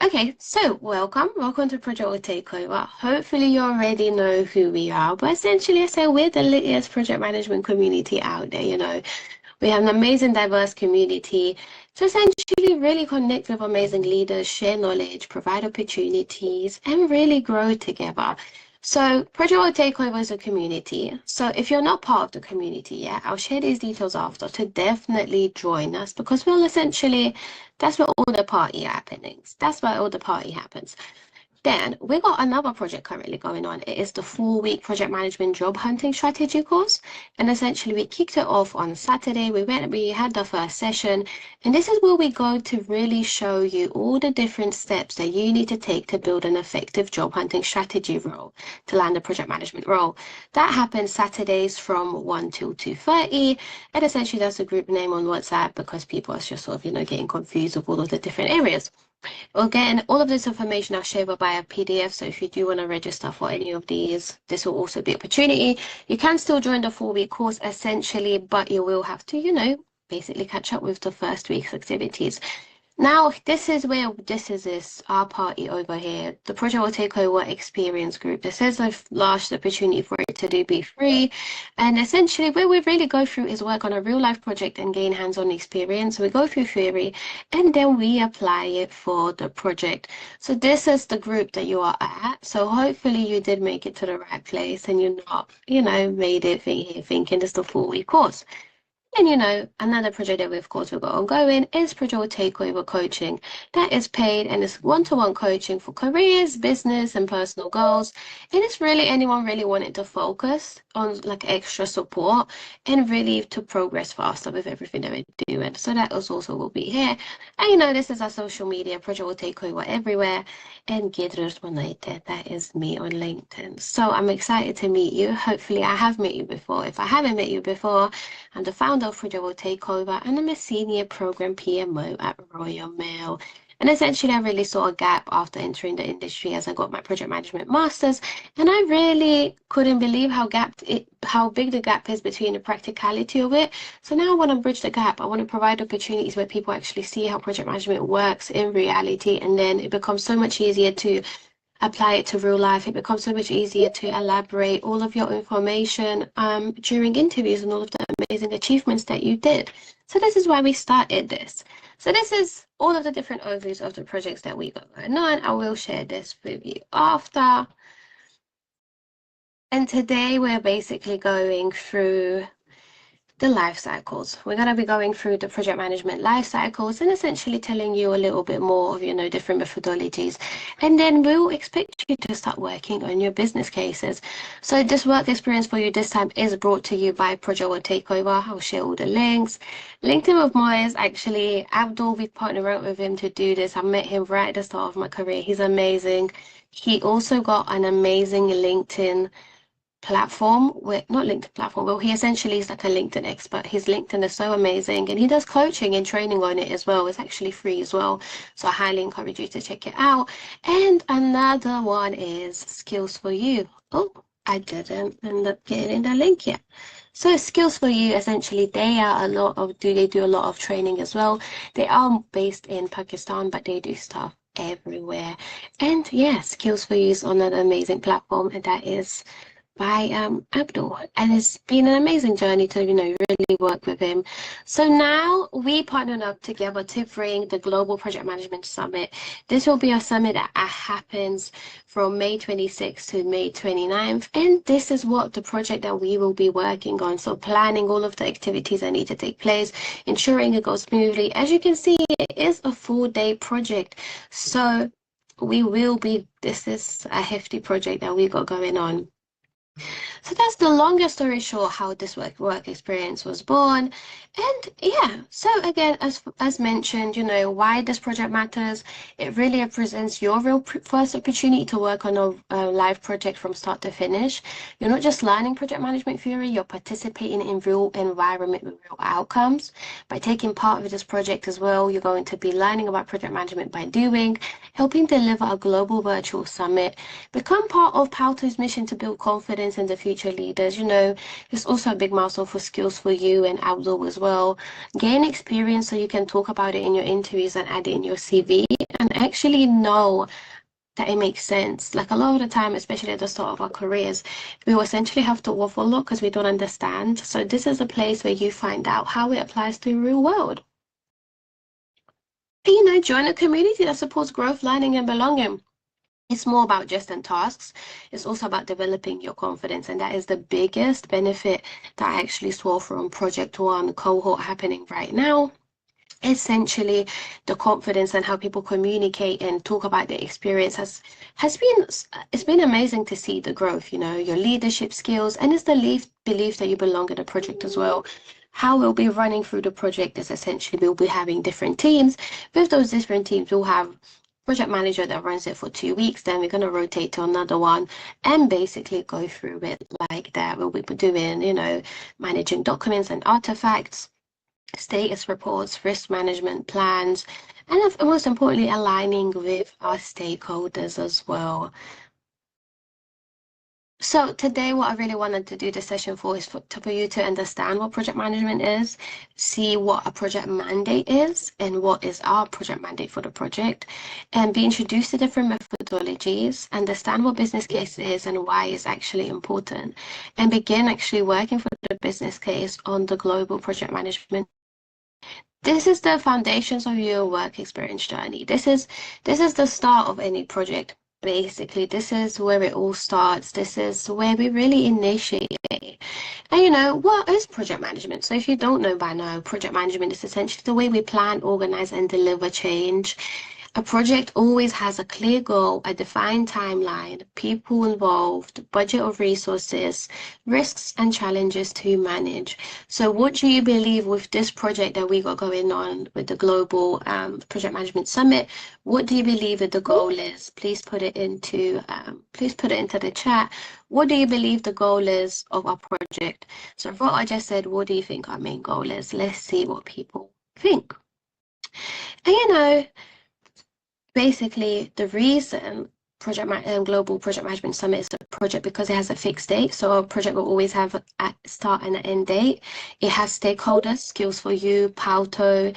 Okay, so welcome to Project Will Takeover. Hopefully you already know who we are, but essentially I say we're the latest project management community out there. We have an amazing, diverse community to essentially really connect with amazing leaders, share knowledge, provide opportunities, and really grow together. So Project Will Takeover is a community. So if you're not part of the community yet, I'll share these details after to definitely join us because that's where all the party happenings. That's where all the party happens. Then we got another project currently going on. It is the 4-week project management job hunting strategy course. And essentially we kicked it off on Saturday. We had the first session. And this is where we go to really show you all the different steps that you need to take to build an effective job hunting strategy role to land a project management role. That happens Saturdays from 1 till 2:30. And essentially that's a group name on WhatsApp because people are just sort of, getting confused with all of the different areas. Again, all of this information I'll share via PDF, so if you do want to register for any of these, this will also be an opportunity. You can still join the 4-week course essentially, but you will have to, basically catch up with the first week's activities. Now, this is our party over here, the Project Will Takeover Experience Group. This is the last opportunity for it to be free. And essentially, where we really go through is work on a real life project and gain hands-on experience. We go through theory and then we apply it for the project. So this is the group that you are at. So hopefully you did make it to the right place and you're not, made it thinking it's the 4-week course. And another project that we've got ongoing is Project Will Takeover Coaching. That is paid and it's one-to-one coaching for careers, business, and personal goals. And it's really anyone really wanting to focus on like extra support and really to progress faster with everything that we're doing. So that also will be here. And this is our social media, Project Will Takeover everywhere. And Gidros United, that is me on LinkedIn. So I'm excited to meet you. Hopefully I have met you before. If I haven't met you before, I'm the founder of Project Will Takeover and I'm a senior program PMO at Royal Mail. And essentially I really saw a gap after entering the industry as I got my project management masters, and I really couldn't believe how big the gap is between the practicality of it. So now I want to bridge the gap. I want to provide opportunities where people actually see how project management works in reality, and then it becomes so much easier to apply it to real life. It becomes so much easier to elaborate all of your information during interviews and all of the amazing achievements that you did. So this is why we started this. So this is all of the different overviews of the projects that we got going on. I will share this with you after. And today we're basically going through the life cycles. We're going to be going through the project management life cycles and essentially telling you a little bit more of, different methodologies. And then we'll expect you to start working on your business cases. So this work experience for you this time is brought to you by Project Will Takeover. I'll share all the links. LinkedIn with Moyes, actually, Abdul, we partnered up with him to do this. I met him right at the start of my career. He's amazing. He also got an amazing LinkedIn platform, well, he essentially is like a LinkedIn expert. His LinkedIn is so amazing and he does coaching and training on it as well. It's actually free as well, so I highly encourage you to check it out. And another one is Skills for You. Oh, I didn't end up getting the link yet. So Skills for You, essentially they do a lot of training as well. They are based in Pakistan, but they do stuff everywhere. And yeah, Skills for You is on an amazing platform, and that is by Abdul, and it's been an amazing journey to really work with him. So now we partnered up together to bring the Global Project Management Summit. This will be a summit that happens from May 26th to May 29th, and this is what the project that we will be working on. So planning all of the activities that need to take place, ensuring it goes smoothly. As you can see, it is a full-day project, so this is a hefty project that we got going on. So that's the longest story short how this work experience was born. And yeah, so again, as mentioned, why this project matters. It really represents your real first opportunity to work on a live project from start to finish. You're not just learning project management theory, you're participating in real environment with real outcomes. By taking part of this project as well, you're going to be learning about project management by doing, helping deliver a global virtual summit, become part of Palto's mission to build confidence in the future leaders. It's also a big milestone for Skills for You and Abdul as well. Gain experience so you can talk about it in your interviews and add it in your CV. And actually actually know that it makes sense. Like a lot of the time, especially at the start of our careers, we will essentially have to overlook because we don't understand. So this is a place where you find out how it applies to the real world. And, join a community that supports growth, learning, and belonging. It's more about just in tasks. It's also about developing your confidence. And that is the biggest benefit that I actually saw from Project One cohort happening right now. Essentially, the confidence and how people communicate and talk about their experience it's been amazing to see the growth, your leadership skills, and it's the belief that you belong in the project as well. How we'll be running through the project is essentially we'll be having different teams. With those different teams, we'll have project manager that runs it for 2 weeks, then we're going to rotate to another one and basically go through it like that. We'll be doing, managing documents and artifacts, status reports, risk management plans, and most importantly, aligning with our stakeholders as well. So today, what I really wanted to do this session for is for you to understand what project management is, see what a project mandate is, and what is our project mandate for the project, and be introduced to different methodologies, understand what business case is and why it's actually important, and begin actually working for the business case on the global project management. This is the foundations of your work experience journey. This is the start of any project. Basically, this is where it all starts. This is where we really initiate. And what is project management? So if you don't know by now, project management is essentially the way we plan, organize, and deliver change. A project always has a clear goal, a defined timeline, people involved, budget of resources, risks and challenges to manage. So what do you believe with this project that we got going on with the Global Project Management Summit? What do you believe that the goal is? Please put it into the chat. What do you believe the goal is of our project? So for what I just said, what do you think our main goal is? Let's see what people think. And basically, the reason Global Project Management Summit is a project because it has a fixed date. So a project will always have a start and an end date. It has stakeholders, skills for you, PWTO,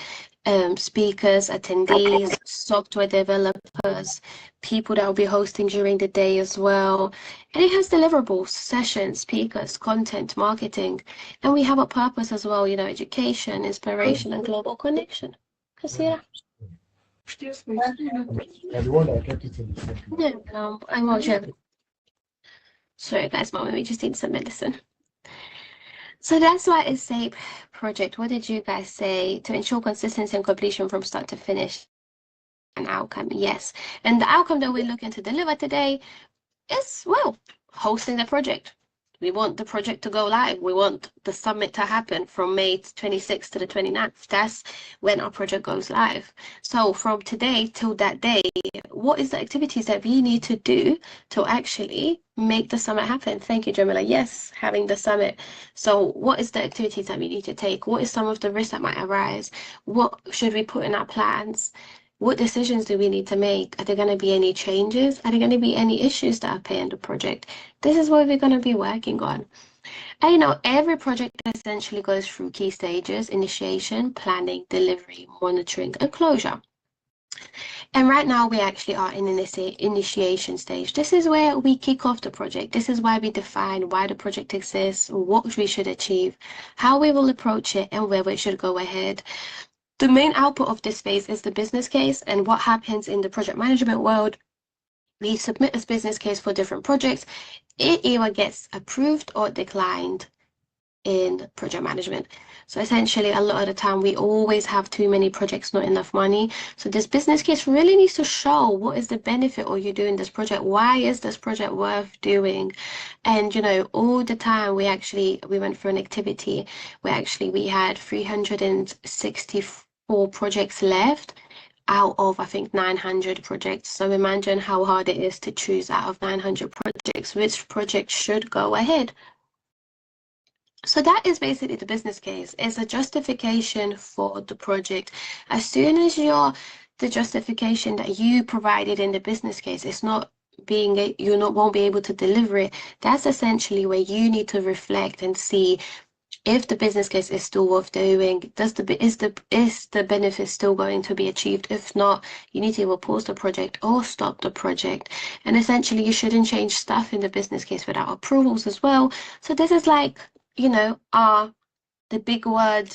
speakers, attendees, software developers, people that will be hosting during the day as well. And it has deliverables, sessions, speakers, content, marketing. And we have a purpose as well, education, inspiration, and global connection. Kasira? Yeah, the one that kept it in the front. No, I'm not sure. Sorry guys, mom, we just need some medicine. So that's why it's SAPE project. What did you guys say? To ensure consistency and completion from start to finish. An outcome, yes. And the outcome that we're looking to deliver today is, well, hosting the project. We want the project to go live. We want the summit to happen from May 26th to the 29th. That's when our project goes live. So from today till that day, what is the activities that we need to do to actually make the summit happen? Thank you, Jamila. Yes, having the summit. So what is the activities that we need to take? What is some of the risks that might arise? What should we put in our plans? What decisions do we need to make? Are there going to be any changes? Are there going to be any issues that appear in the project? This is what we're going to be working on. And every project essentially goes through key stages: initiation, planning, delivery, monitoring, and closure. And right now we actually are in an initiation stage. This is where we kick off the project. This is why we define why the project exists, what we should achieve, how we will approach it, and where we should go ahead. The main output of this phase is the business case, and what happens in the project management world, we submit this business case for different projects. It either gets approved or declined in project management. So essentially, a lot of the time, we always have too many projects, not enough money. So this business case really needs to show what is the benefit of you doing this project. Why is this project worth doing? And, all the time, we went through an activity where we had 364 projects left out of, I think, 900 projects. So imagine how hard it is to choose out of 900 projects which project should go ahead. So that is basically the business case. It's a justification for the project. As soon as the justification that you provided in the business case is not won't be able to deliver it, that's essentially where you need to reflect and see if the business case is still worth doing, is the benefit still going to be achieved? If not, you need to either pause the project or stop the project. And essentially, you shouldn't change stuff in the business case without approvals as well. So this is like, the big word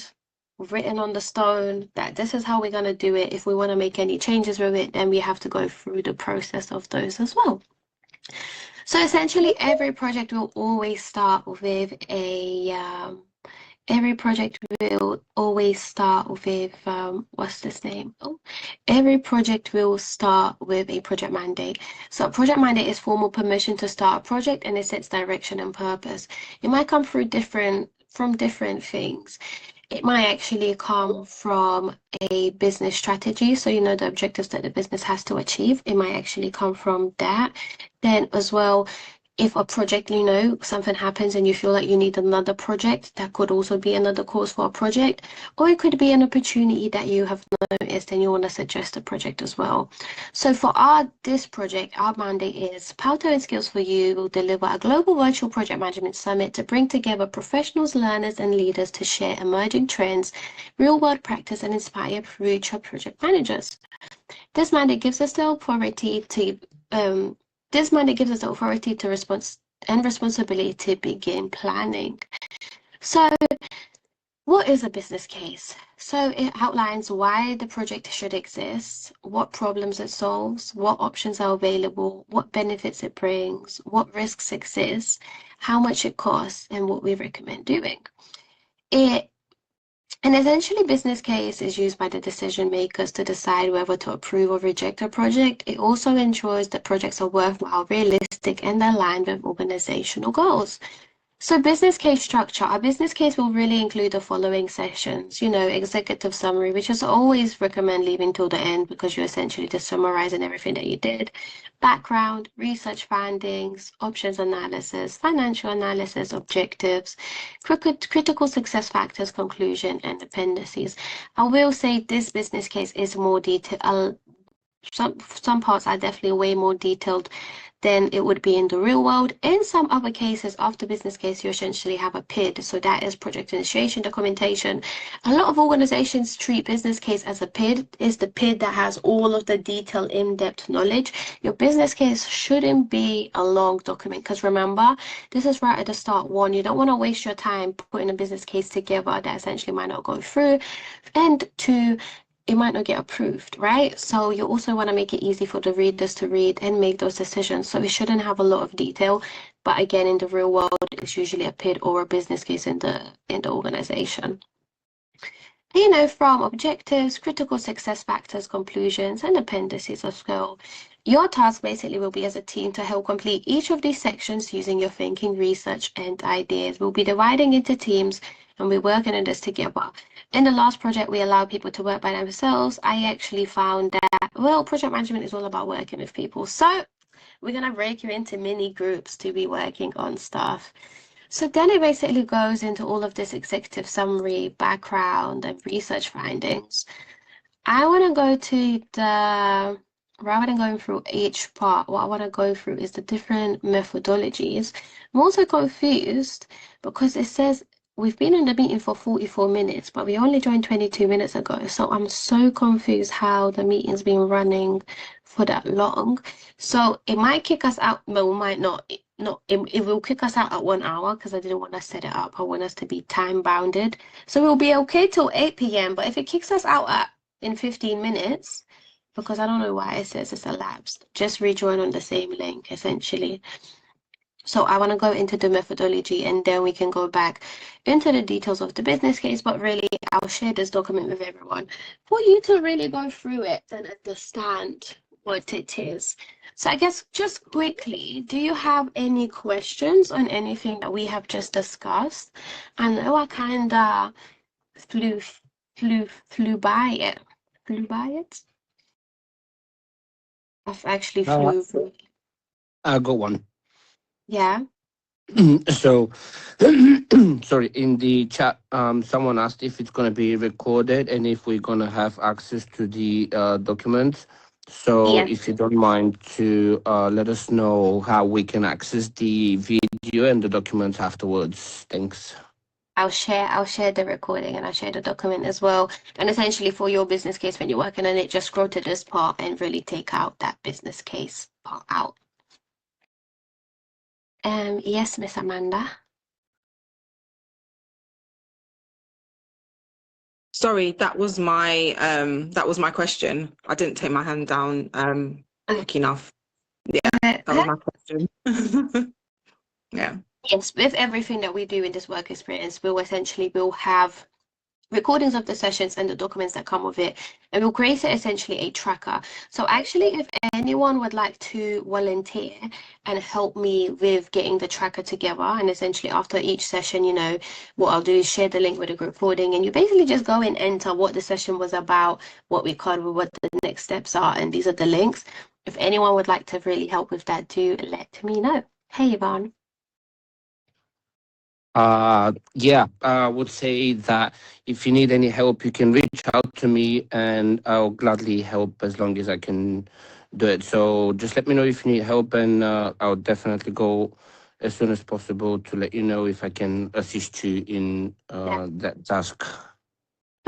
written on the stone that this is how we're going to do it. If we want to make any changes with it, then we have to go through the process of those as well. So essentially, every project will always start with every project will always start with what's this name? Oh, every project will start with a project mandate. So a project mandate is formal permission to start a project, and it sets direction and purpose. It might come through from different things. It might actually come from a business strategy. So, the objectives that the business has to achieve. It might actually come from that. Then as well, if a project, something happens and you feel like you need another project, that could also be another cause for a project. Or it could be an opportunity that you have noticed and you want to suggest a project as well. So for this project, our mandate is PWTO and Skills for You will deliver a global virtual project management summit to bring together professionals, learners, and leaders to share emerging trends, real-world practice, and inspire future project managers. This mandate gives us the authority to responsibility to begin planning. So, what is a business case? So it outlines why the project should exist, what problems it solves, what options are available, what benefits it brings, what risks exist, how much it costs, and what we recommend doing. And essentially, business case is used by the decision makers to decide whether to approve or reject a project. It also ensures that projects are worthwhile, realistic, and aligned with organizational goals. So business case structure. Our business case will really include the following sessions. Executive summary, which is always recommend leaving till the end because you're essentially just summarizing everything that you did. Background, research findings, options analysis, financial analysis, objectives, critical success factors, conclusion, and appendices. I will say this business case is more detailed. Some parts are definitely way more detailed than it would be in the real world. In some other cases, after business case, you essentially have a PID. So that is project initiation documentation. A lot of organizations treat business case as a PID. It's the PID that has all of the detailed, in-depth knowledge. Your business case shouldn't be a long document because remember, this is right at the start. One, you don't want to waste your time putting a business case together that essentially might not go through. And two, it might not get approved, right? So you also want to make it easy for the readers to read and make those decisions. So it shouldn't have a lot of detail. But again, in the real world, it's usually a PID or a business case in the organization. From objectives, critical success factors, conclusions, and appendices as well. Your task basically will be as a team to help complete each of these sections using your thinking, research, and ideas. We'll be dividing into teams and we're working on this together. In the last project, we allow people to work by themselves. I actually found that, project management is all about working with people. So we're going to break you into mini groups to be working on stuff. So then it basically goes into all of this executive summary, background, and research findings. I want to go to rather than going through each part, what I want to go through is the different methodologies. I'm also confused because it says we've been in the meeting for 44 minutes, but we only joined 22 minutes ago. So I'm so confused how the meeting's been running for that long. So it might kick us out, but we might not. It will kick us out at 1 hour because I didn't want to set it up. I want us to be time bounded. So we'll be okay till 8 p.m. But if it kicks us out in 15 minutes, because I don't know why it says it's elapsed, just rejoin on the same link essentially. So I want to go into the methodology and then we can go back into the details of the business case, but really I'll share this document with everyone for you to really go through it and understand what it is. So I guess just quickly, do you have any questions on anything that we have just discussed? I know I kind of flew by it. Flew by it? I've actually flew through. I got one. Yeah. So, sorry, in the chat, someone asked if it's going to be recorded and if we're going to have access to the documents. So, Yes. if you don't mind to let us know how we can access the video and the documents afterwards. Thanks. I'll share the recording and I'll share the document as well. And essentially for your business case, when you're working on it, just scroll to this part and really take out that business case part out. Yes, Miss Amanda. Sorry, that was my question. I didn't take my hand down quick enough. Yeah, that was my question. Yeah. Yes, with everything that we do in this work experience, we'll have recordings of the sessions and the documents that come with it, and we'll create essentially a tracker. So actually, if anyone would like to volunteer and help me with getting the tracker together, and essentially after each session, you know, what I'll do is share the link with the recording, and you basically just go and enter what the session was about, what we covered, what the next steps are, and these are the links. If anyone would like to really help with that, do let me know. Hey, Yvonne. Yeah, I would say that if you need any help, you can reach out to me and I'll gladly help as long as I can do it. So just let me know if you need help and I'll definitely go as soon as possible to let you know if I can assist you in that task.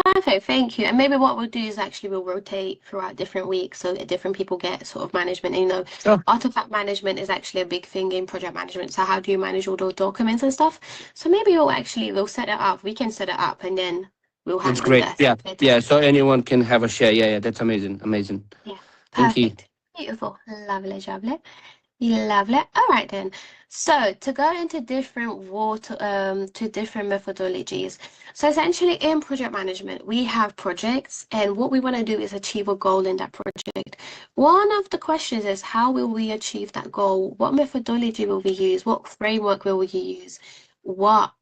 Perfect, thank you. And maybe what we'll do is actually we'll rotate throughout different weeks so that different people get sort of management. And, you know, Sure. artifact management is actually a big thing in project management. So how do you manage all those documents and stuff? So maybe we'll set it up. We can set it up and then we'll That's handle great. that. Yeah, yeah. So anyone can have a share. Yeah, yeah. That's amazing. Amazing. Yeah, Thank you. perfect. Beautiful. Lovely, lovely. Lovely. All right then. So to go into different methodologies. So essentially in project management, we have projects and what we want to do is achieve a goal in that project. One of the questions is how will we achieve that goal? What methodology will we use? What framework will we use? What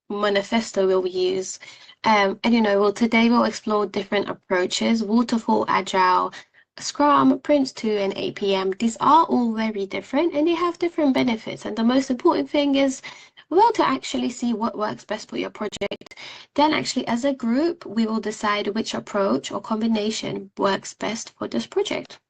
manifesto will we use? And you know, today we'll explore different approaches, waterfall, agile, Scrum, Prince 2, and APM. These are all very different and they have different benefits. And the most important thing is, well, to actually see what works best for your project. Then actually as a group, we will decide which approach or combination works best for this project.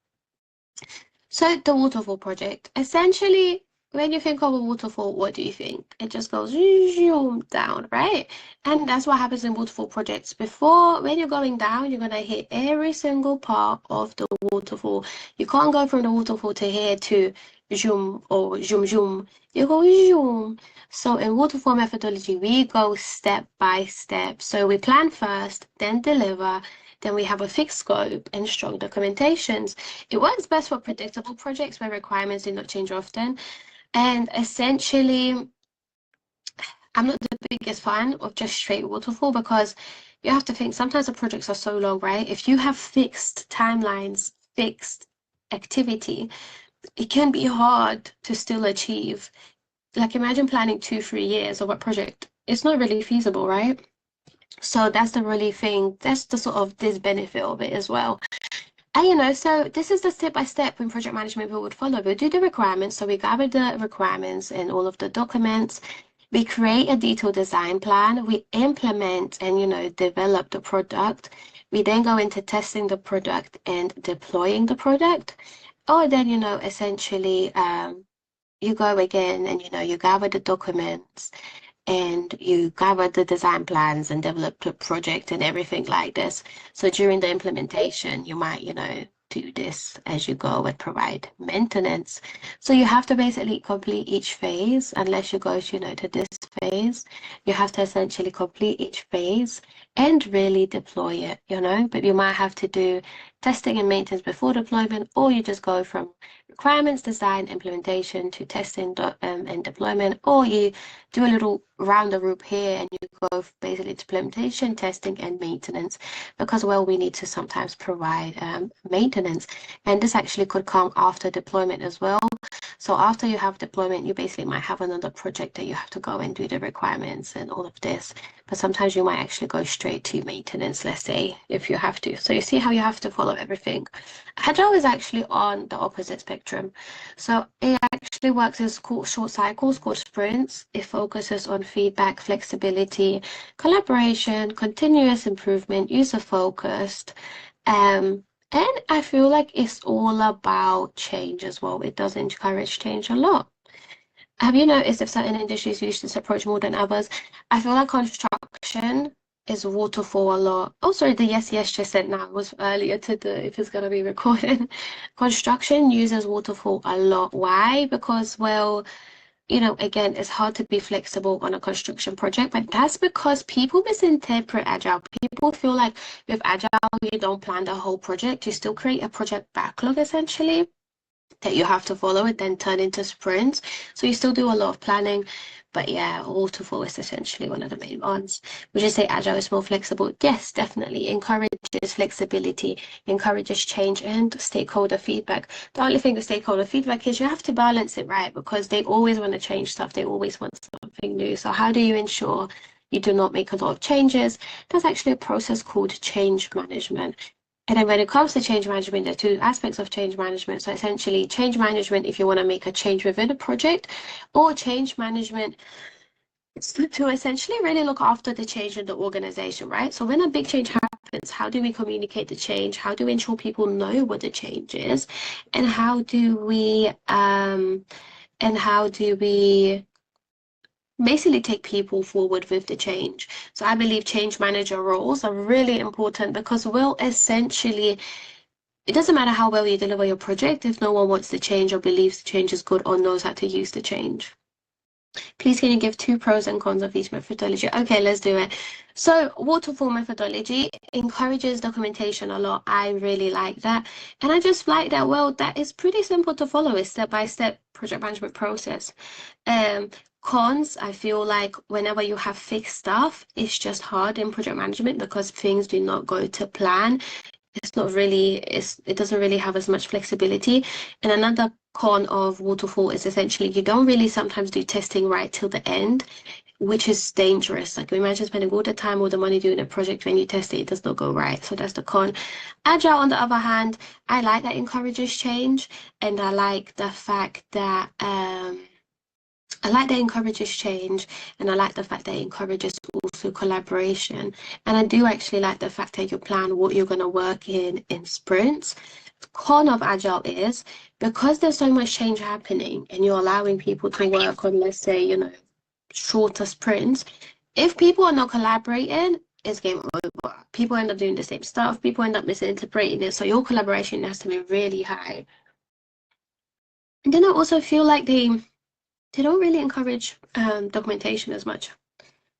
So the waterfall project, essentially, when you think of a waterfall, what do you think? It just goes zoom down, right? And that's what happens in waterfall projects. When you're going down, you're going to hit every single part of the waterfall. You can't go from the waterfall to here to zoom or zoom zoom. You go zoom. So in waterfall methodology, we go step by step. So we plan first, then deliver, then we have a fixed scope and strong documentations. It works best for predictable projects where requirements do not change often. And essentially, I'm not the biggest fan of just straight waterfall because you have to think sometimes the projects are so long, right? If you have fixed timelines, fixed activity, it can be hard to still achieve. Like imagine planning 2-3 years of a project. It's not really feasible, right? So that's the really thing. That's the sort of disbenefit of it as well. And you know, so this is the step-by-step in project management we would follow. We do the requirements, so we gather the requirements and all of the documents. We create a detailed design plan. We implement and, you know, develop the product. We then go into testing the product and deploying the product. Or then, you know, essentially, you go again and, you know, you gather the documents and you gather the design plans and develop the project and everything like this. So during the implementation, you might, you know, do this as you go and provide maintenance. So you have to basically complete each phase unless you go, you know, to this phase. You have to essentially complete each phase and really deploy it, you know, but you might have to do testing and maintenance before deployment, or you just go from requirements, design, implementation to testing and deployment, or you do a little round the loop here and you go basically to implementation, testing, and maintenance because, well, we need to sometimes provide maintenance. And this actually could come after deployment as well. So after you have deployment, you basically might have another project that you have to go and do the requirements and all of this. But sometimes you might actually go straight to maintenance, let's say, if you have to. So you see how you have to follow everything. Agile is actually on the opposite spectrum. So it actually works as short cycles called sprints. It focuses on feedback, flexibility, collaboration, continuous improvement, user-focused. And I feel like it's all about change as well. It does encourage change a lot. have you noticed if certain industries use this approach more than others? I feel like construction is waterfall a lot. Oh, sorry, the yes just said now was earlier to the if it's gonna be recorded. Construction uses waterfall a lot. Why? Because, well, again, it's hard to be flexible on a construction project, but that's because people misinterpret agile. People feel like with agile, you don't plan the whole project, you still create a project backlog essentially that you have to follow and then turn into sprints. So you still do a lot of planning, but yeah, waterfall is essentially one of the main ones. Would you say agile is more flexible? Yes, definitely. Encourages flexibility, encourages change and stakeholder feedback. The only thing with stakeholder feedback is you have to balance it right because they always want to change stuff. They always want something new. So how do you ensure you do not make a lot of changes? There's actually a process called change management. And then when it comes to change management, there are two aspects of change management. So essentially, change management if you want to make a change within a project, or change management to essentially really look after the change in the organization, right? So when a big change happens, how do we communicate the change? How do we ensure people know what the change is? And how do we basically take people forward with the change? So I believe change manager roles are really important because we'll essentially, it doesn't matter how well you deliver your project if no one wants the change or believes the change is good or knows how to use the change. Please can you give 2 pros and cons of each methodology? Okay, let's do it. So waterfall methodology encourages documentation a lot. I really like that. And I just like that, well, that is pretty simple to follow. It's step-by-step project management process. Cons, I feel like whenever you have fixed stuff, it's just hard in project management because things do not go to plan. It doesn't really have as much flexibility. And another con of waterfall is essentially you don't really sometimes do testing right till the end, which is dangerous. Like imagine spending all the time, all the money doing a project, when you test it, it does not go right. So that's the con. Agile, on the other hand, I like that encourages change, and I like the fact that it encourages change, and I like the fact that it encourages also collaboration. And I do actually like the fact that you plan what you're going to work in sprints. The con of agile is because there's so much change happening and you're allowing people to work on, let's say, shorter sprints. If people are not collaborating, it's game over. People end up doing the same stuff. People end up misinterpreting it. So your collaboration has to be really high. And then I also feel like they don't really encourage documentation as much.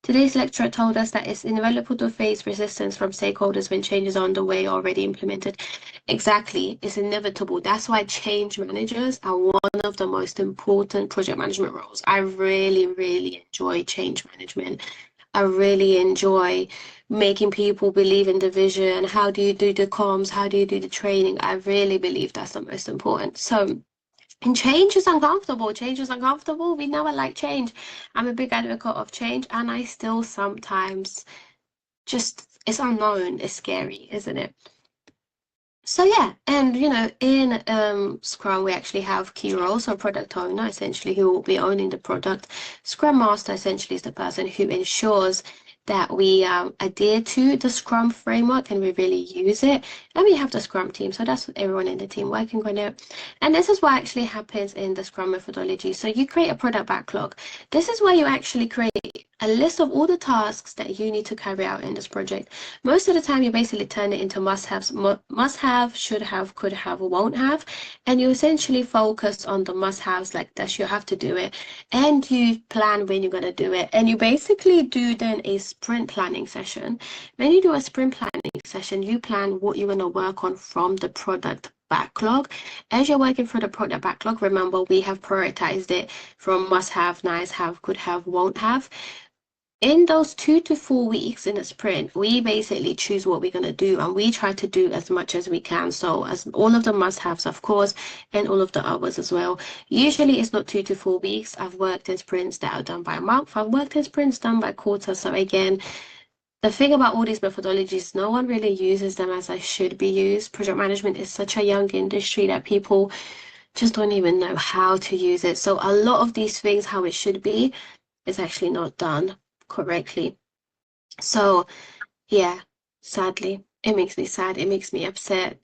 Today's lecturer told us that it's inevitable to face resistance from stakeholders when changes are underway or already implemented. Exactly, it's inevitable. That's why change managers are one of the most important project management roles. I really, really enjoy change management. I really enjoy making people believe in the vision. How do you do the comms? How do you do the training? I really believe that's the most important. So, and change is uncomfortable. Change is uncomfortable. We never like change. I'm a big advocate of change, and I still sometimes it's unknown. It's scary, isn't it? So yeah, and in Scrum we actually have key roles. So product owner, essentially, who will be owning the product. Scrum master essentially is the person who ensures that we adhere to the Scrum framework and we really use it. And we have the Scrum team, so that's everyone in the team working on it. And this is what actually happens in the Scrum methodology. So you create a product backlog. This is where you actually create a list of all the tasks that you need to carry out in this project. Most of the time, you basically turn it into must-haves, must-have, should have, could have, won't have, and you essentially focus on the must-haves, like that you have to do it, and you plan when you're going to do it, and you basically do then a sprint planning session. When you do a sprint planning session, you plan what you're going to work on from the product backlog. As you're working through the product backlog, remember we have prioritized it from must have, nice have, could have, won't have. In those 2 to 4 weeks in a sprint, we basically choose what we're going to do, and we try to do as much as we can. So as all of the must-haves, of course, and all of the others as well. Usually it's not 2 to 4 weeks. I've worked in sprints that are done by a month. I've worked in sprints done by quarter. So again, the thing about all these methodologies, no one really uses them as they should be used. Project management is such a young industry that people just don't even know how to use it. So a lot of these things, how it should be, is actually not done correctly. So yeah, sadly, it makes me sad, it makes me upset.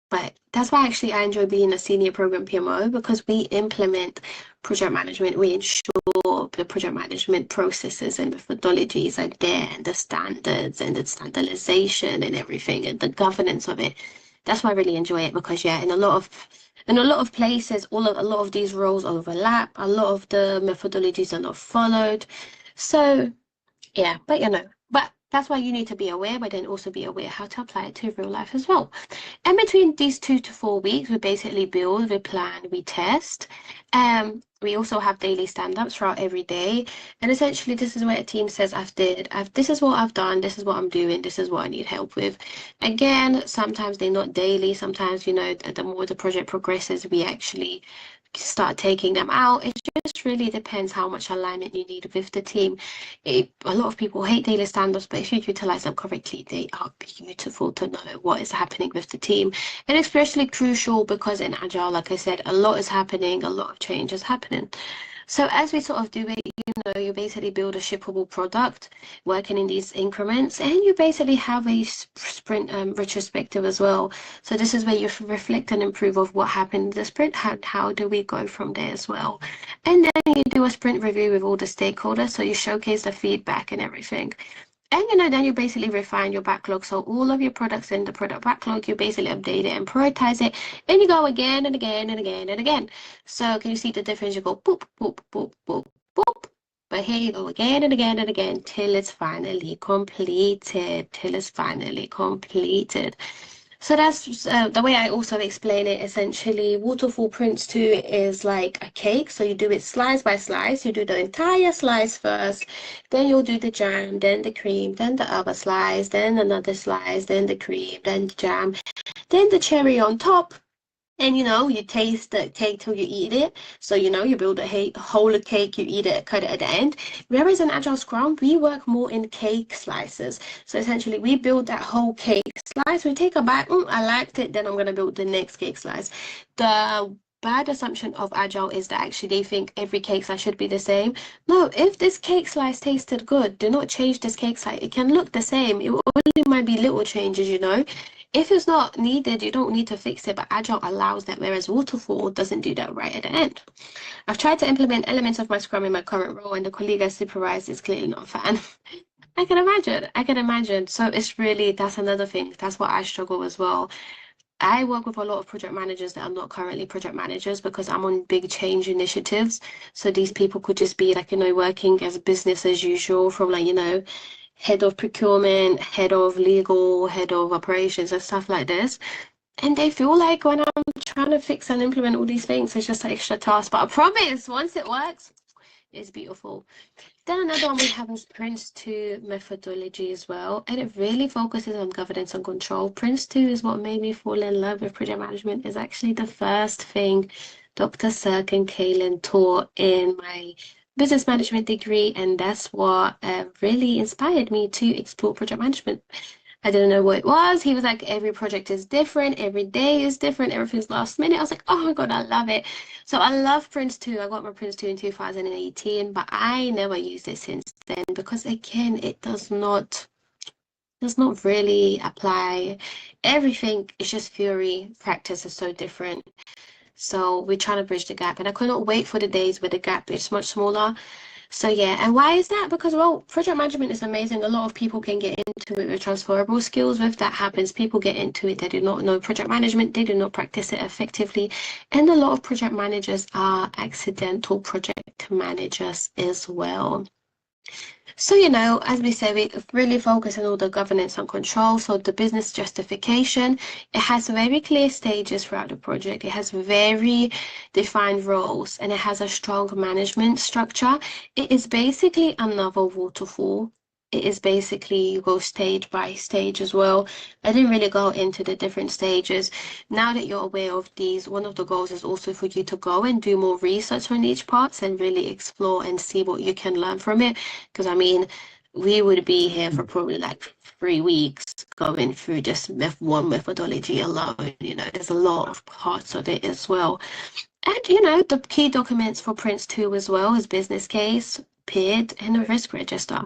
But that's why actually I enjoy being a senior program PMO, because we implement project management, we ensure the project management processes and methodologies are there, and the standards and the standardization and everything and the governance of it. That's why I really enjoy it, because yeah, in a lot of places, a lot of these roles overlap. A lot of the methodologies are not followed. So yeah, but that's why you need to be aware, but then also be aware how to apply it to real life as well. And between these 2 to 4 weeks, we basically build, we plan, we test. We also have daily stand-ups throughout every day. And essentially, this is where a team says, this is what I've done, this is what I'm doing, this is what I need help with. Again, sometimes they're not daily. Sometimes, the more the project progresses, we actually start taking them out. It just really depends how much alignment you need with the team. A lot of people hate daily stand-ups, but if you utilize them correctly, they are beautiful to know what is happening with the team. And especially crucial because in Agile, like I said, a lot is happening, a lot of change is happening. So as we sort of do it, you basically build a shippable product working in these increments, and you basically have a sprint retrospective as well. So this is where you reflect and improve of what happened in the sprint. How do we go from there as well? And then you do a sprint review with all the stakeholders. So you showcase the feedback and everything. And then you basically refine your backlog. So all of your products in the product backlog, you basically update it and prioritize it. And you go again and again and again and again. So can you see the difference? You go boop, boop, boop, boop, boop. But here you go again and again and again till it's finally completed. So that's the way I also explain it. Essentially, waterfall Prince 2 is like a cake. So you do it slice by slice. You do the entire slice first. Then you'll do the jam, then the cream, then the other slice, then another slice, then the cream, then the jam, then the cherry on top. And you taste the cake till you eat it. So you build a whole cake, you eat it, cut it at the end. Whereas in Agile Scrum, we work more in cake slices. So essentially, we build that whole cake slice. We take a bite. I liked it. Then I'm gonna build the next cake slice. The bad assumption of Agile is that actually they think every cake slice should be the same. No, if this cake slice tasted good, do not change this cake slice. It can look the same. It only might be little changes, If it's not needed, you don't need to fix it, but Agile allows that, whereas Waterfall doesn't do that right at the end. I've tried to implement elements of my Scrum in my current role, and the colleague I supervise is clearly not a fan. I can imagine. So that's another thing. That's what I struggle as well. I work with a lot of project managers that are not currently project managers because I'm on big change initiatives. So these people could just be working as business as usual from head of procurement, head of legal, head of operations and stuff like this. And they feel like when I'm trying to fix and implement all these things, it's just an extra task. But I promise, once it works, it's beautiful. Then another one we have is Prince 2 methodology as well. And it really focuses on governance and control. Prince 2 is what made me fall in love with project management. Is actually the first thing Dr. Sirk and Kaylin taught in my business management degree, and that's what really inspired me to explore project management. I didn't know what it was. He was like, every project is different, every day is different, everything's last minute. I was like, oh my God, I love it. So I love Prince 2. I got my Prince 2 in 2018, but I never used it since then because again, it does not really apply. Everything is just theory. Practice is so different. So we're trying to bridge the gap, and I could not wait for the days where the gap is much smaller. So yeah, and why is that? Because project management is amazing. A lot of people can get into it with transferable skills. If that happens, people get into it, they do not know project management, they do not practice it effectively. And a lot of project managers are accidental project managers as well. So, as we said, we really focus on all the governance and control. So the business justification, it has very clear stages throughout the project. It has very defined roles and it has a strong management structure. It is basically another waterfall. It is basically, you go stage by stage as well. I didn't really go into the different stages. Now that you're aware of these, one of the goals is also for you to go and do more research on each part and really explore and see what you can learn from it. Because we would be here for probably 3 weeks going through just one methodology alone. There's a lot of parts of it as well. And, the key documents for Prince 2 as well is business case, appeared in a risk register.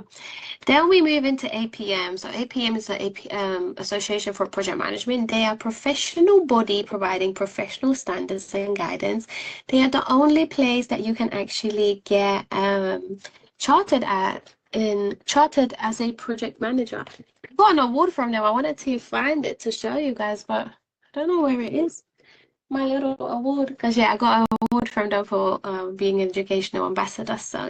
Then we move into APM. So APM is the Association for Project Management. They are a professional body providing professional standards and guidance. They are the only place that you can actually get chartered as a project manager. I got an award from them. I wanted to find it to show you guys, but I don't know where it is. My little award, because yeah, I got an award from them for being an educational ambassador. So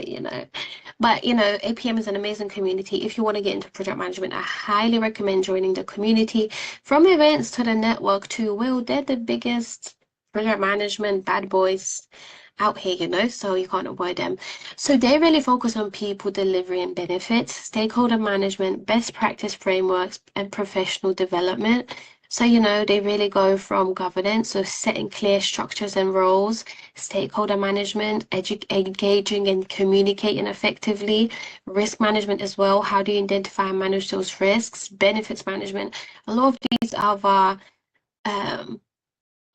but APM is an amazing community. If you want to get into project management, I highly recommend joining the community. From events to the network to they're the biggest project management bad boys out here, so you can't avoid them. So they really focus on people delivery and benefits, stakeholder management, best practice frameworks, and professional development. So, they really go from governance, so setting clear structures and roles, stakeholder management, engaging and communicating effectively, risk management as well. How do you identify and manage those risks? Benefits management. A lot of these other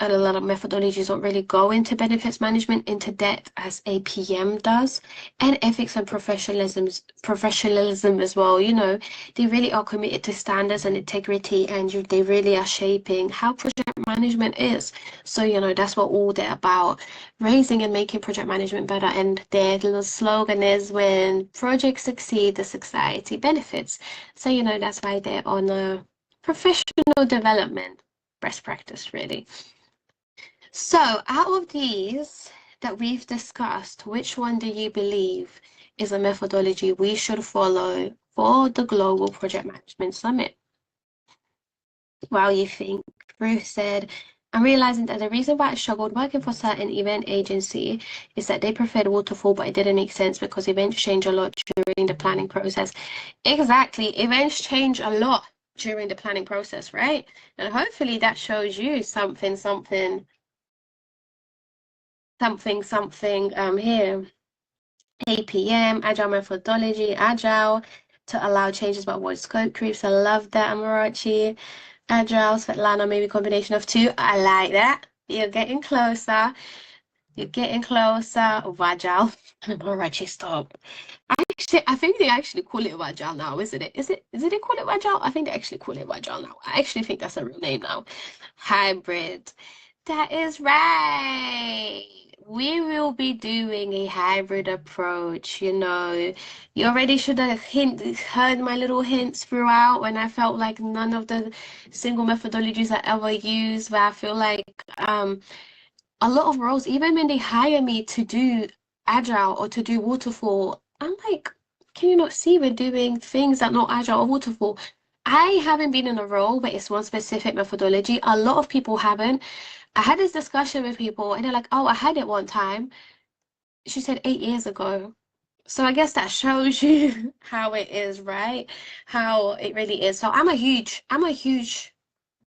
and a lot of methodologies don't really go into benefits management into depth as APM does, and ethics and professionalism as well. They really are committed to standards and integrity, and they really are shaping how project management is. So that's what all they're about, raising and making project management better. And their little slogan is, when projects succeed, the society benefits. So that's why they're on a professional development best practice, really. So out of these that we've discussed, which one do you believe is a methodology we should follow for the Global Project Management Summit? Well, you think. Ruth said, I'm realizing that the reason why I struggled working for a certain event agency is that they preferred waterfall, but it didn't make sense because events change a lot during the planning process. Exactly. Events change a lot during the planning process, right? And hopefully that shows you something here. APM, Agile methodology, Agile to allow changes but avoid scope creeps. I love that, Amarachi. Agile, Svetlana, maybe combination of two. I like that. You're getting closer. You're getting closer. Agile. Amarachi, stop. I think they actually call it Agile now, isn't it? Is it they call it Agile? I think they actually call it Agile now. I actually think that's a real name now. Hybrid. That is right. We will be doing a hybrid approach. You already should have heard my little hints throughout when I felt like none of the single methodologies I ever used, where I feel like a lot of roles, even when they hire me to do Agile or to do waterfall, I'm like, can you not see we're doing things that are not Agile or waterfall? I haven't been in a role where it's one specific methodology. A lot of people haven't. I had this discussion with people and they're like, oh, I had it one time. She said 8 years ago. So I guess that shows you how it is, right? How it really is. So I'm a huge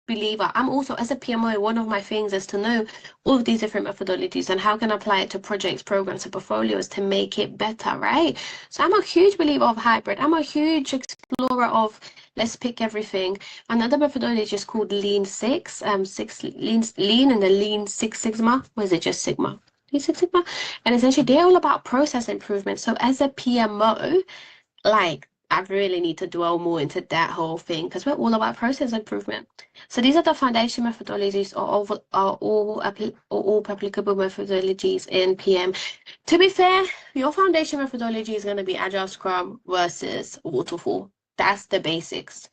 believer. I'm also, as a PMO, one of my things is to know all of these different methodologies and how can I apply it to projects, programs, and portfolios to make it better, right? So I'm a huge believer of hybrid. I'm a huge explorer of let's pick everything. Another methodology is called Lean Six, Lean and the Lean Six Sigma. Or is it just Sigma? Lean Six Sigma? And essentially they're all about process improvement. So as a PMO, like, I really need to dwell more into that whole thing because we're all about process improvement. So these are the foundation methodologies or all applicable methodologies in PM. To be fair, your foundation methodology is going to be Agile Scrum versus Waterfall. That's the basics.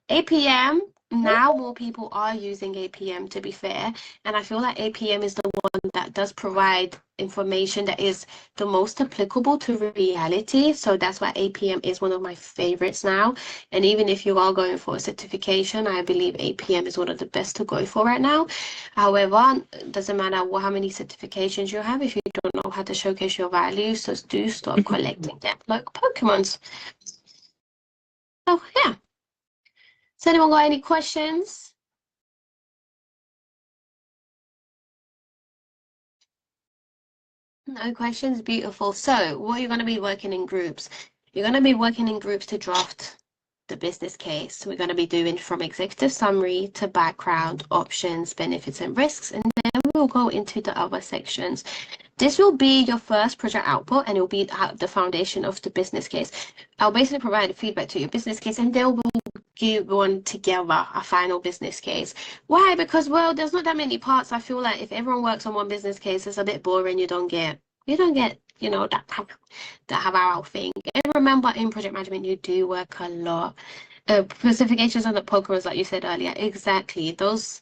APM, now more people are using APM, to be fair, and I feel like APM is the one that does provide information that is the most applicable to reality. So that's why APM is one of my favorites now. And even if you are going for a certification, I believe APM is one of the best to go for right now. However, it doesn't matter how many certifications you have if you don't know how to showcase your value. So do stop collecting them like Pokemons. So yeah. Has anyone got any questions? No questions? Beautiful. So what are you going to be working in groups? You're going to be working in groups to draft the business case. We're going to be doing from executive summary to background, options, benefits and risks, and then we'll go into the other sections. This will be your first project output, and it will be the foundation of the business case. I'll basically provide feedback to your business case, and they'll give one together a final business case. Why? Because, well, there's not that many parts. I feel like if everyone works on one business case, it's a bit boring. You don't get, you know, that how thing. And remember, in project management, you do work a lot. Specifications on the programs, like you said earlier, exactly. Those,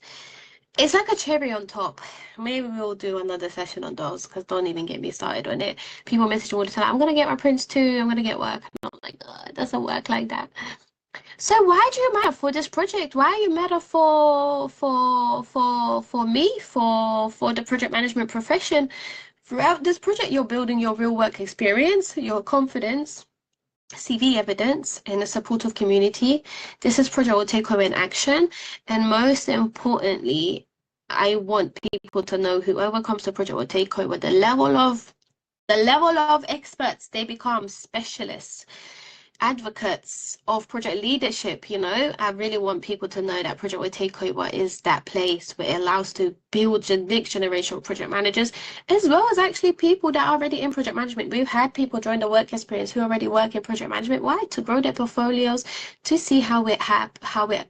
it's like a cherry on top. Maybe we'll do another session on those, because don't even get me started on it. People message me all the time, I'm gonna get my prints too, I'm gonna get work. And I'm like, it doesn't work like that. So why do you matter for this project? Why you matter for me, for the project management profession? Throughout this project, you're building your real work experience, your confidence, CV evidence, and a supportive community. This is Project Will Takeover in action. And most importantly, I want people to know, whoever comes to Project Will Takeover, the level of experts, they become specialists, advocates of project leadership. I really want people to know that Project Will Takeover is that place where it allows to build the next generation of project managers, as well as actually people that are already in project management. We've had people join the work experience who already work in project management. Why? To grow their portfolios, to see how it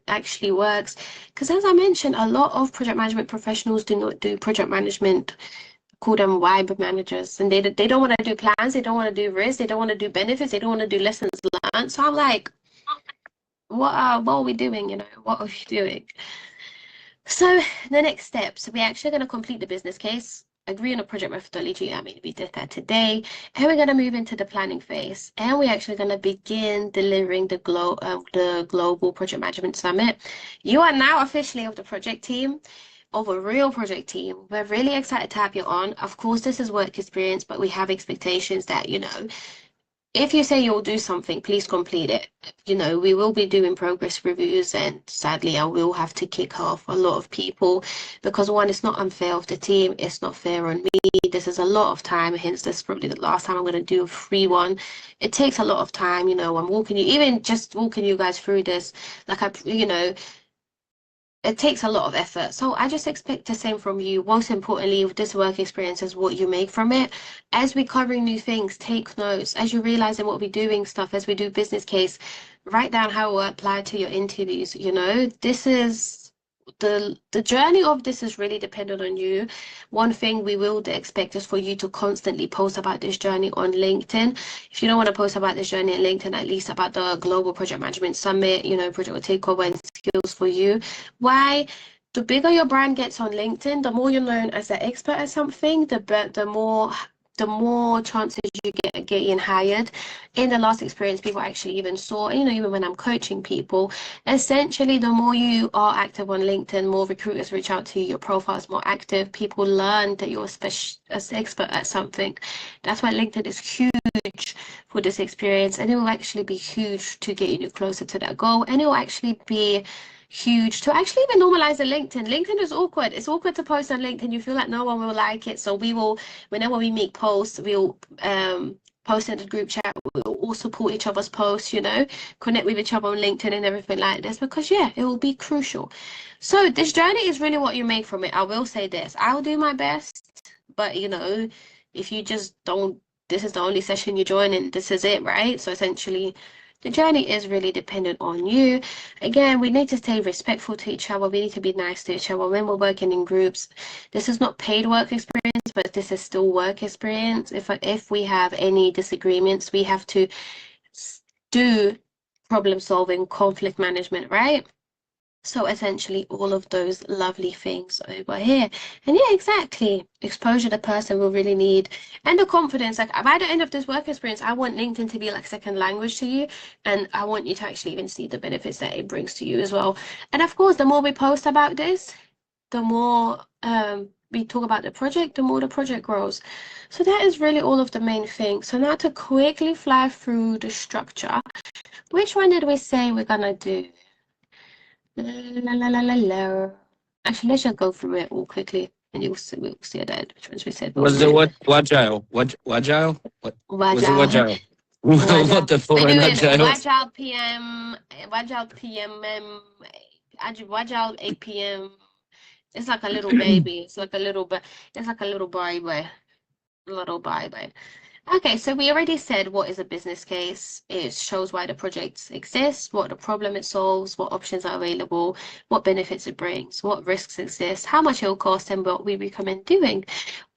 actually works. Because as I mentioned, a lot of project management professionals do not do project management. Call them vibe managers, and they don't want to do plans, they don't want to do risk, they don't want to do benefits, they don't want to do lessons learned. So I'm like, what are we doing? What are we doing? So the next steps, we're actually going to complete the business case, agree on a project methodology. I mean, we did that today, and we're going to move into the planning phase, and we're actually going to begin delivering the global project management summit. You are now officially of the project team, of a real project team. We're really excited to have you on. Of course, this is work experience, but we have expectations that, if you say you'll do something, please complete it. We will be doing progress reviews, and sadly, I will have to kick off a lot of people because, one, it's not unfair of the team. It's not fair on me. This is a lot of time. Hence, this is probably the last time I'm going to do a free one. It takes a lot of time. I'm walking you, even just walking you guys through this, like it takes a lot of effort. So I just expect the same from you. Most importantly, with this work experience is what you make from it. As we're covering new things, take notes. As you're realizing what we're doing stuff, as we do business case, write down how it will apply to your interviews. This is the journey of this is really dependent on you. One thing we will expect is for you to constantly post about this journey on LinkedIn. If you don't want to post about this journey on LinkedIn, at least about the Global Project Management Summit, Project Will Takeover and skills for you. Why? The bigger your brand gets on LinkedIn, the more you're known as an expert at something, the more chances you get getting hired. In the last experience, people actually even saw, even when I'm coaching people, essentially, the more you are active on LinkedIn, more recruiters reach out to you, your profile is more active, people learn that you're an expert at something. That's why LinkedIn is huge for this experience, and it will actually be huge to get you closer to that goal, and it will actually be huge to actually even normalize the LinkedIn. LinkedIn is awkward. It's awkward to post on LinkedIn. You feel like no one will like it. So we will, whenever we make posts, we'll post in the group chat. We'll all support each other's posts, connect with each other on LinkedIn and everything like this, because it will be crucial. So this journey is really what you make from it. I will say this. I'll do my best, but if you just don't, this is the only session you join and this is it, right? So essentially, the journey is really dependent on you. Again, we need to stay respectful to each other. We need to be nice to each other when we're working in groups. This is not paid work experience, but this is still work experience. If we have any disagreements, we have to do problem solving, conflict management, right? So essentially all of those lovely things over here. And exactly. Exposure the person will really need. And the confidence. Like by the end of this work experience, I want LinkedIn to be like second language to you. And I want you to actually even see the benefits that it brings to you as well. And of course, the more we post about this, the more we talk about the project, the more the project grows. So that is really all of the main things. So now to quickly fly through the structure. Which one did we say we're going to do? Actually, let's just go through it all quickly, and we'll see that which ones we said. Was it Wagile? Wagile? What was it? Wagile? What the fuck? Wagile PM, Wagile PMM, Wagile APM. It's like a little baby. It's like a little baby. little bye-bye. Okay, so we already said what is a business case. It shows why the project exists, what the problem it solves, what options are available, what benefits it brings, what risks exist, how much it will cost, and what we recommend doing.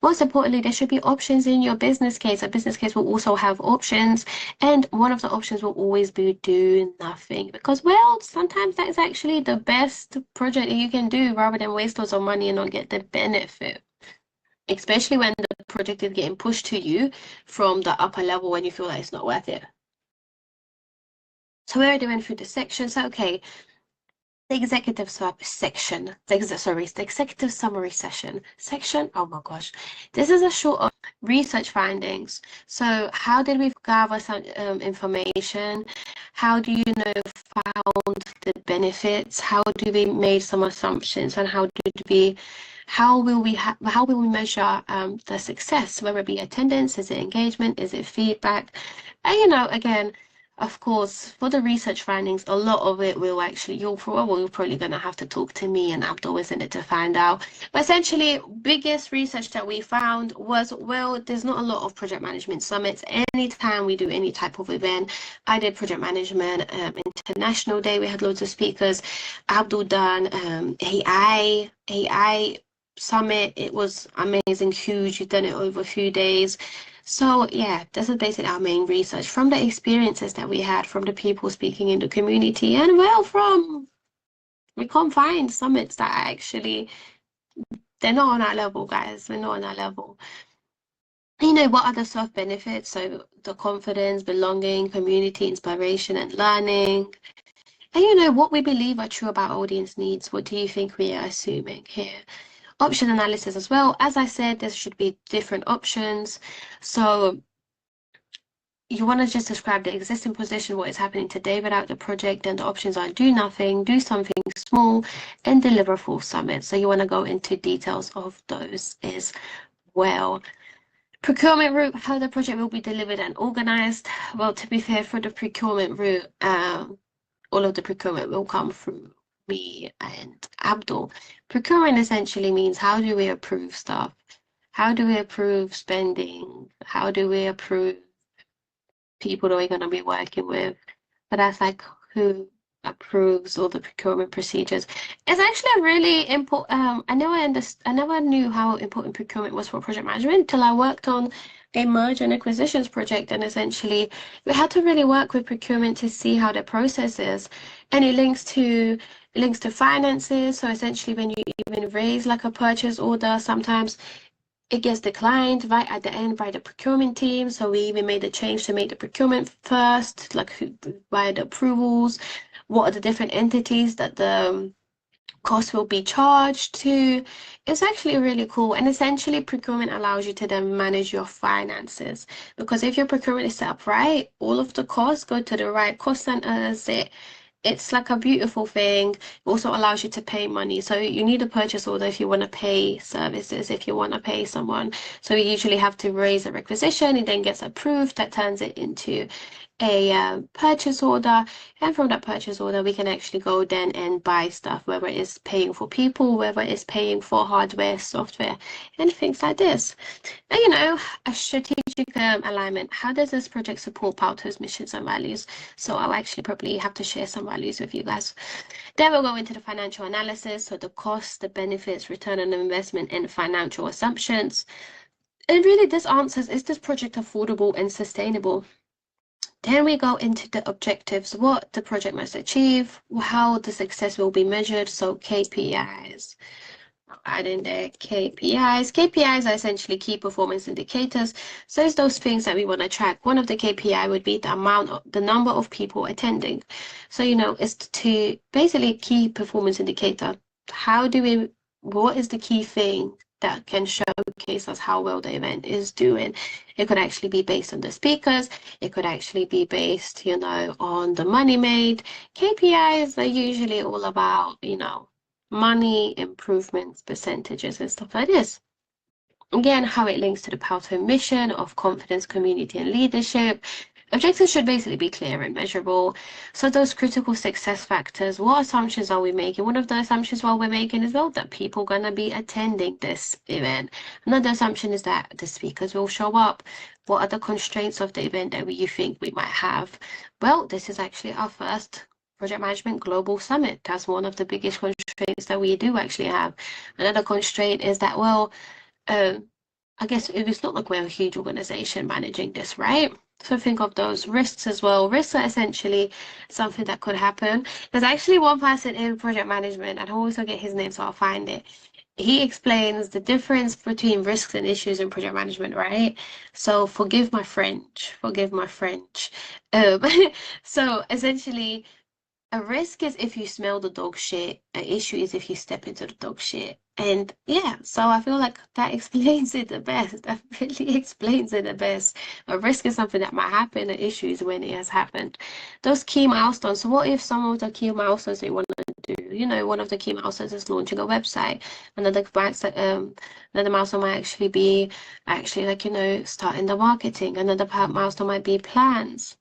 Most importantly, there should be options in your business case. A business case will also have options, and one of the options will always be do nothing. Because, well, sometimes that is actually the best project that you can do rather than waste lots of money and not get the benefit. Especially when the project is getting pushed to you from the upper level when you feel like it's not worth it. So we already went through the sections. Okay, the executive section. The executive summary section. Oh my gosh, this is a short of research findings. So how did we gather some information? How do you know found the benefits? How do we make some assumptions? And how will we measure the success, whether it be attendance, is it engagement, is it feedback? And again, of course, for the research findings, a lot of it will actually, you're probably going to have to talk to me and Abdul, isn't it, to find out. But essentially, biggest research that we found was, well, there's not a lot of project management summits. Anytime we do any type of event, I did project management international day. We had loads of speakers. Abdul done AI summit. It was amazing, huge. You've done it over a few days. So yeah, this is basically our main research from the experiences that we had from the people speaking in the community, and well, we can't find summits that are actually, they're not on our level, guys. They're not on our level. What are the soft benefits? So the confidence, belonging, community, inspiration, and learning. And what we believe are true about audience needs. What do you think we are assuming here? Option analysis as well. As I said, there should be different options. So you want to just describe the existing position, what is happening today without the project, and the options are do nothing, do something small, and deliver full summit. So you want to go into details of those as well. Procurement route, how the project will be delivered and organized. Well, to be fair, for the procurement route, all of the procurement will come through me and Abdul. Procurement essentially means how do we approve stuff? How do we approve spending? How do we approve people that we're going to be working with? But that's like who approves all the procurement procedures. It's actually a really important. I never knew how important procurement was for project management until I worked on a merger and acquisitions project, and essentially we had to really work with procurement to see how the process is, and it links to finances. So essentially, when you even raise like a purchase order, sometimes it gets declined right at the end by the procurement team. So we even made a change to make the procurement first, like via the approvals. What are the different entities that the cost will be charged to? It's actually really cool. And essentially, procurement allows you to then manage your finances. Because if your procurement is set up right, all of the costs go to the right cost centers. It's like a beautiful thing. It also allows you to pay money. So you need a purchase order if you want to pay services, if you want to pay someone. So you usually have to raise a requisition. It then gets approved. That turns it into a purchase order. And from that purchase order, we can actually go then and buy stuff, whether it's paying for people, whether it's paying for hardware, software, and things like this. And a strategic alignment. How does this project support PWTO's missions and values? So I'll actually probably have to share some values with you guys. Then we'll go into the financial analysis. So the costs, the benefits, return on investment, and financial assumptions. And really this answers, is this project affordable and sustainable? Then we go into the objectives, what the project must achieve, how the success will be measured. So KPIs. Add in there KPIs. KPIs are essentially key performance indicators. So it's those things that we want to track. One of the KPI would be the number of people attending. So, it's to basically key performance indicator. What is the key thing that can showcase us how well the event is doing? It could actually be based on the speakers. It could actually be based, on the money made. KPIs are usually all about, money, improvements, percentages, and stuff like this. Again, how it links to the PWTO mission of confidence, community, and leadership. Objectives should basically be clear and measurable. So those critical success factors, what assumptions are we making? One of the assumptions we're making is, well, that people are going to be attending this event. Another assumption is that the speakers will show up. What are the constraints of the event that you think we might have? Well, this is actually our first Project Management Global Summit. That's one of the biggest constraints that we do actually have. Another constraint is that, well, I guess it's not like we're a huge organization managing this, right? So think of those risks as well. Risks are essentially something that could happen. There's actually one person in project management, and I always forget his name, so I'll find it. He explains the difference between risks and issues in project management, right? So forgive my French, forgive my French. So essentially, a risk is if you smell the dog shit. An issue is if you step into the dog shit. And yeah, so I feel like that explains it the best. That really explains it the best. A risk is something that might happen. An issue is when it has happened. Those key milestones. So what if some of the key milestones that you want to do? You know, one of the key milestones is launching a website. Another milestone might actually be like, you know, starting the marketing. Another milestone might be plans.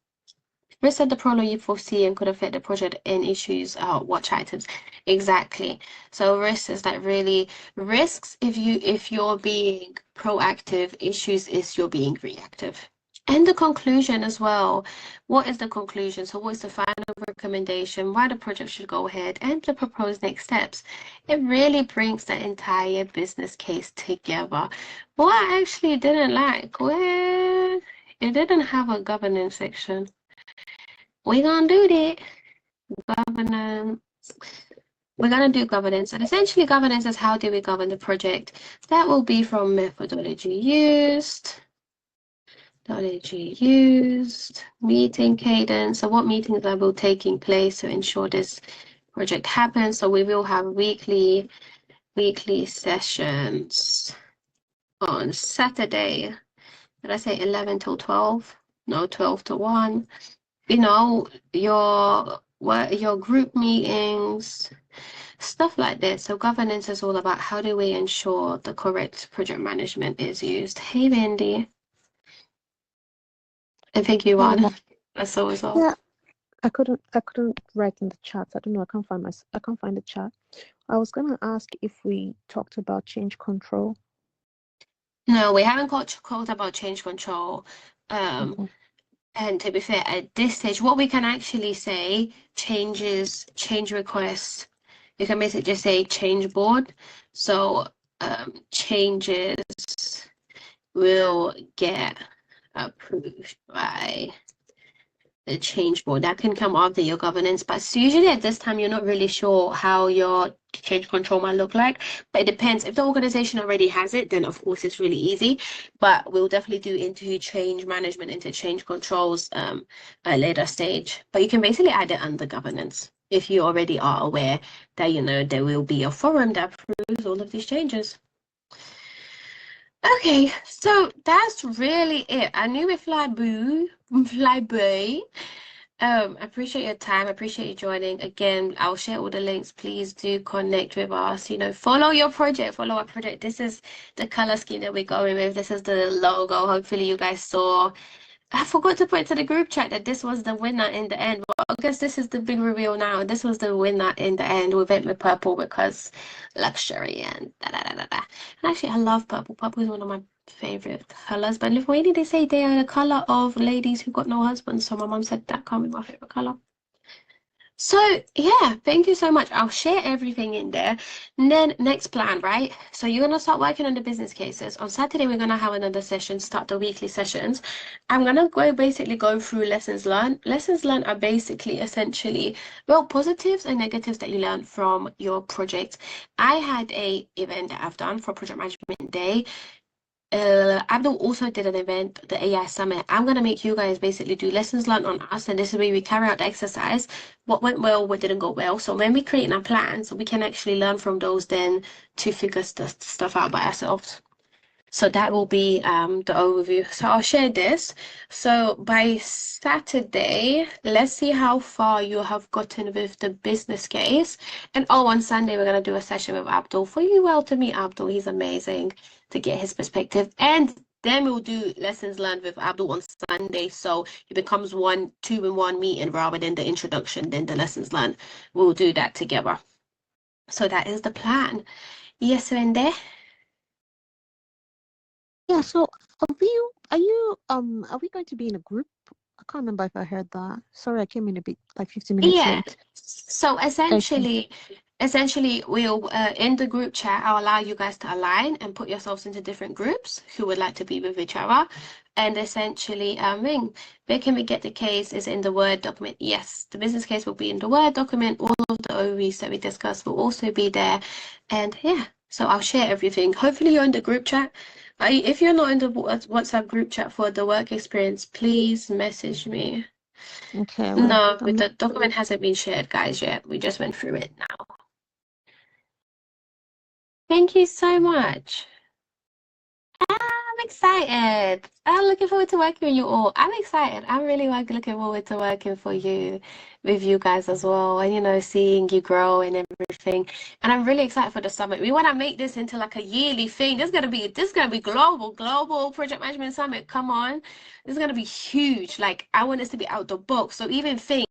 Risks are the problem you foresee and could affect the project and issues. Watch items. Exactly. So risks is like really risks if you're being proactive, issues is you're being reactive. And the conclusion as well. What is the conclusion? So what is the final recommendation? Why the project should go ahead and the proposed next steps. It really brings the entire business case together. What I actually didn't like, well, it didn't have a governance section. We're gonna do that. Governance. We're gonna do governance. And essentially governance is how do we govern the project. That will be from methodology used, meeting cadence. So what meetings are will taking place to ensure this project happens. So we will have weekly sessions on Saturday. Did I say 11 till 12? No, 12 to 1. You know, your group meetings, stuff like this. So governance is all about how do we ensure the correct project management is used. Hey, Mandy. I think you are. That's always all. Yeah, I couldn't write in the chat. I don't know. I can't find the chat. I was gonna ask if we talked about change control. No, we haven't talked about change control. Okay. And to be fair, at this stage, what we can actually say, change requests. You can basically just say change board. So changes will get approved by the change board. That can come after your governance, but so usually at this time you're not really sure how your change control might look like, but it depends. If the organization already has it, then of course it's really easy, but we'll definitely do into change management, into change controls at a later stage. But you can basically add it under governance if you already are aware that, you know, there will be a forum that approves all of these changes. Okay, so that's really it. I knew we fly by. I appreciate your time. I appreciate you joining. Again, I'll share all the links. Please do connect with us. You know, follow your project, follow our project. This is the color scheme that we're going with. This is the logo. Hopefully you guys saw. I forgot to put it to the group chat that this was the winner in the end. Well, I guess this is the big reveal now. This was the winner in the end. We went with purple because luxury and da. And actually, I love purple. Purple is one of my favorite colors. But in Lithuania, they say they are the color of ladies who got no husbands. So my mom said that can't be my favorite color. So yeah, thank you so much. I'll share everything in there. And then next plan, right? So you're gonna start working on the business cases. On Saturday, we're gonna have another session, start the weekly sessions. I'm gonna basically go through lessons learned. Lessons learned are basically essentially, well, positives and negatives that you learn from your project. I had a event that I've done for Project Management Day. Abdul also did an event, the AI Summit. I'm going to make you guys basically do lessons learned on us, and this is where we carry out the exercise. What went well, what didn't go well. So when we create our plans, we can actually learn from those then to figure stuff out by ourselves. So that will be the overview. So I'll share this. So by Saturday, let's see how far you have gotten with the business case. And on Sunday, we're going to do a session with Abdul. For you well to meet Abdul, he's amazing, to get his perspective. And Then we'll do lessons learned with Abdul on Sunday. So it becomes 2-in-1 meeting rather than the introduction, then the lessons learned. We'll do that together. So that is the plan. Yes, Wendy? Yeah, so are we going to be in a group? I can't remember if I heard that. Sorry, I came in a bit like 15 minutes Yeah. late. So essentially, we'll in the group chat, I'll allow you guys to align and put yourselves into different groups who would like to be with each other. And essentially, where can we get the case is in the Word document. Yes, the business case will be in the Word document. All of the OEs that we discussed will also be there. And yeah, so I'll share everything. Hopefully you're in the group chat. If you're not in the WhatsApp group chat for the work experience, please message me. Okay, No, the document hasn't been shared, guys, yet. We just went through it now. Thank you so much. I'm excited. I'm looking forward to working with you all. I'm excited. I'm really looking forward to working with you guys as well, and seeing you grow and everything. And I'm really excited for the summit. We want to make this into like a yearly thing. This is gonna be global project management summit. Come on, this is gonna be huge. Like I want this to be out the book. So even think.